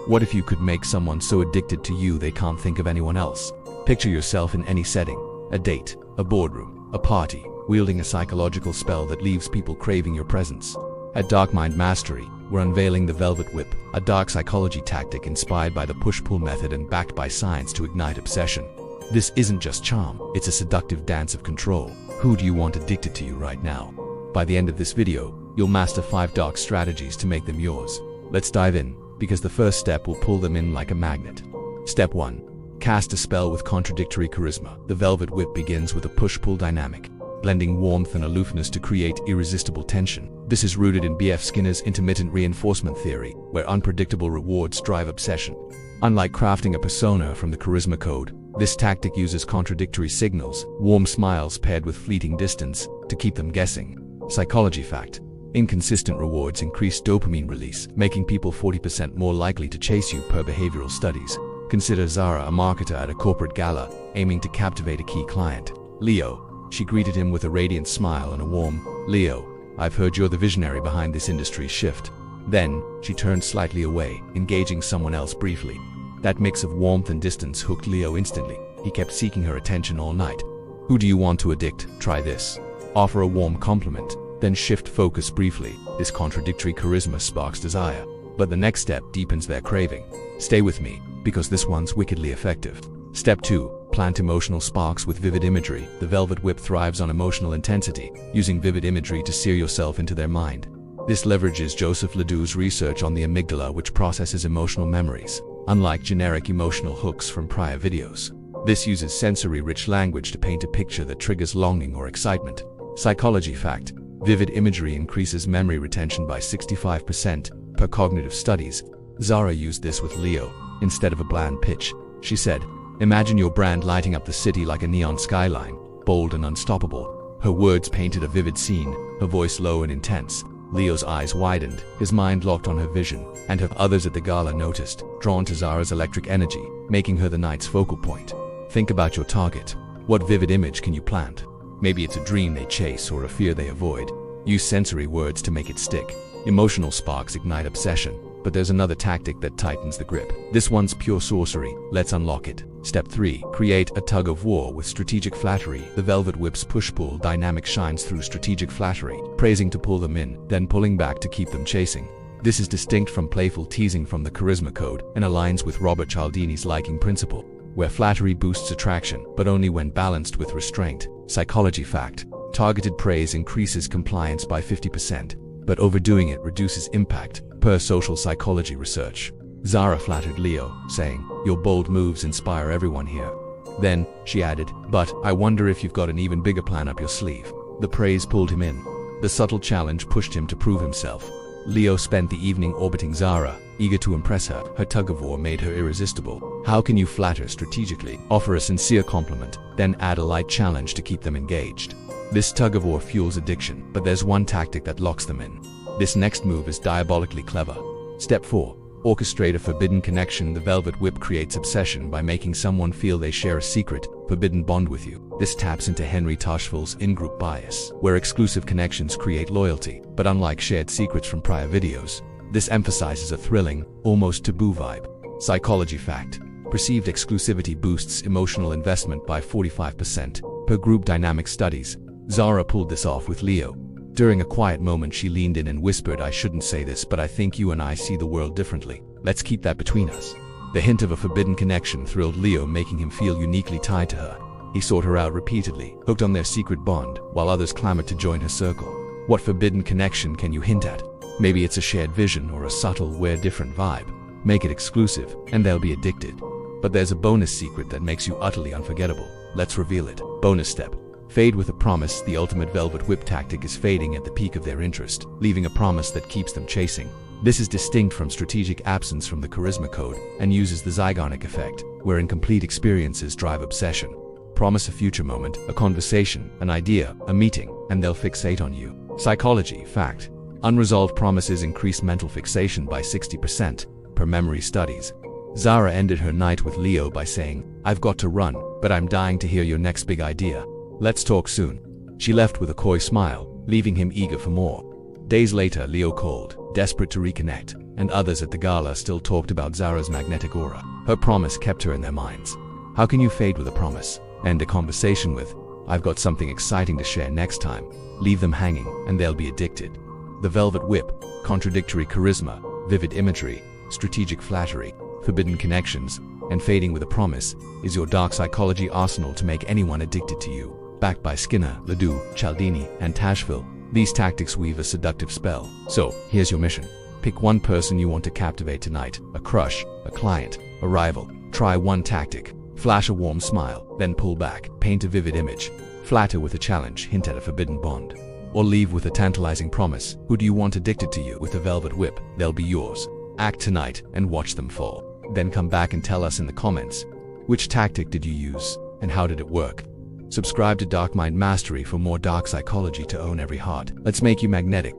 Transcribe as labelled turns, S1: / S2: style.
S1: What if you could make someone so addicted to you they can't think of anyone else? Picture yourself in any setting: a date, a boardroom, a party, wielding a psychological spell that leaves people craving your presence. At Darkmind Mastery, we're unveiling the Velvet Whip, a dark psychology tactic inspired by the push-pull method and backed by science to ignite obsession. This isn't just charm, it's a seductive dance of control. Who do you want addicted to you right now? By the end of this video, you'll master 5 dark strategies to make them yours. Let's dive in, because the first step will pull them in like a magnet. Step 1. Cast a spell with contradictory charisma. The Velvet Whip begins with a push-pull dynamic, blending warmth and aloofness to create irresistible tension. This is rooted in B.F. Skinner's intermittent reinforcement theory, where unpredictable rewards drive obsession. Unlike crafting a persona from the charisma code, this tactic uses contradictory signals, warm smiles paired with fleeting distance, to keep them guessing. Psychology fact: inconsistent rewards increase dopamine release, making people 40% more likely to chase you per behavioral studies. Consider Zara, a marketer at a corporate gala, aiming to captivate a key client. Leo. She greeted him with a radiant smile and a warm, "Leo, I've heard you're the visionary behind this industry shift." Then, she turned slightly away, engaging someone else briefly. That mix of warmth and distance hooked Leo instantly. He kept seeking her attention all night. Who do you want to addict? Try this. Offer a warm compliment, then shift focus briefly. This contradictory charisma sparks desire, but the next step deepens their craving. Stay with me, because this one's wickedly effective. Step 2. Plant emotional sparks with vivid imagery. The Velvet Whip thrives on emotional intensity, using vivid imagery to sear yourself into their mind. This leverages Joseph Ledoux's research on the amygdala, which processes emotional memories, unlike generic emotional hooks from prior videos. This uses sensory-rich language to paint a picture that triggers longing or excitement. Psychology fact: vivid imagery increases memory retention by 65% per cognitive studies. Zara used this with Leo. Instead of a bland pitch, she said, "Imagine your brand lighting up the city like a neon skyline, bold and unstoppable." Her words painted a vivid scene, her voice low and intense. Leo's eyes widened, his mind locked on her vision, and her others at the gala noticed, drawn to Zara's electric energy, making her the night's focal point. Think about your target. What vivid image can you plant? Maybe it's a dream they chase or a fear they avoid. Use sensory words to make it stick. Emotional sparks ignite obsession, but there's another tactic that tightens the grip. This one's pure sorcery. Let's unlock it. Step 3. Create a tug-of-war with strategic flattery. The Velvet Whip's push-pull dynamic shines through strategic flattery, praising to pull them in, then pulling back to keep them chasing. This is distinct from playful teasing from the charisma code and aligns with Robert Cialdini's liking principle, where flattery boosts attraction, but only when balanced with restraint. Psychology fact: targeted praise increases compliance by 50%, but overdoing it reduces impact, per social psychology research. Zara flattered Leo, saying, "Your bold moves inspire everyone here." Then, she added, "But I wonder if you've got an even bigger plan up your sleeve." The praise pulled him in. The subtle challenge pushed him to prove himself. Leo spent the evening orbiting Zara, eager to impress her. Her tug-of-war made her irresistible. How can you flatter strategically? Offer a sincere compliment, then add a light challenge to keep them engaged. This tug-of-war fuels addiction, but there's one tactic that locks them in. This next move is diabolically clever. Step 4. Orchestrate a forbidden connection. The Velvet Whip creates obsession by making someone feel they share a secret, forbidden bond with you. This taps into Henry Toshville's in-group bias, where exclusive connections create loyalty. But unlike shared secrets from prior videos, this emphasizes a thrilling, almost taboo vibe. Psychology fact: perceived exclusivity boosts emotional investment by 45%, per group dynamic studies. Zara pulled this off with Leo. During a quiet moment, she leaned in and whispered, "I shouldn't say this, but I think you and I see the world differently. Let's keep that between us." The hint of a forbidden connection thrilled Leo, making him feel uniquely tied to her. He sought her out repeatedly, hooked on their secret bond, while others clamored to join her circle. What forbidden connection can you hint at? Maybe it's a shared vision or a subtle, we're different vibe. Make it exclusive, and they'll be addicted. But there's a bonus secret that makes you utterly unforgettable. Let's reveal it. Bonus step: fade with a promise. The ultimate Velvet Whip tactic is fading at the peak of their interest, leaving a promise that keeps them chasing. This is distinct from strategic absence from the charisma code and uses the Zeigarnik effect, where incomplete experiences drive obsession. Promise a future moment, a conversation, an idea, a meeting, and they'll fixate on you. Psychology fact: unresolved promises increase mental fixation by 60%, per memory studies. Zara ended her night with Leo by saying, "I've got to run, but I'm dying to hear your next big idea. Let's talk soon." She left with a coy smile, leaving him eager for more. Days later, Leo called, desperate to reconnect, and others at the gala still talked about Zara's magnetic aura. Her promise kept her in their minds. How can you fade with a promise? End a conversation with, "I've got something exciting to share next time." Leave them hanging, and they'll be addicted. The velvet whip, contradictory charisma, vivid imagery, strategic flattery, forbidden connections, and fading with a promise is your dark psychology arsenal to make anyone addicted to you. Backed by Skinner, Ledoux, Cialdini, and Tashville, these tactics weave a seductive spell. So, here's your mission. Pick one person you want to captivate tonight, a crush, a client, a rival. Try one tactic. Flash a warm smile, then pull back. Paint a vivid image. Flatter with a challenge, hint at a forbidden bond. Or leave with a tantalizing promise. Who do you want addicted to you? With a velvet whip, they'll be yours. Act tonight and watch them fall. Then come back and tell us in the comments, which tactic did you use and how did it work? Subscribe to Darkmind Mastery for more dark psychology to own every heart. Let's make you magnetic.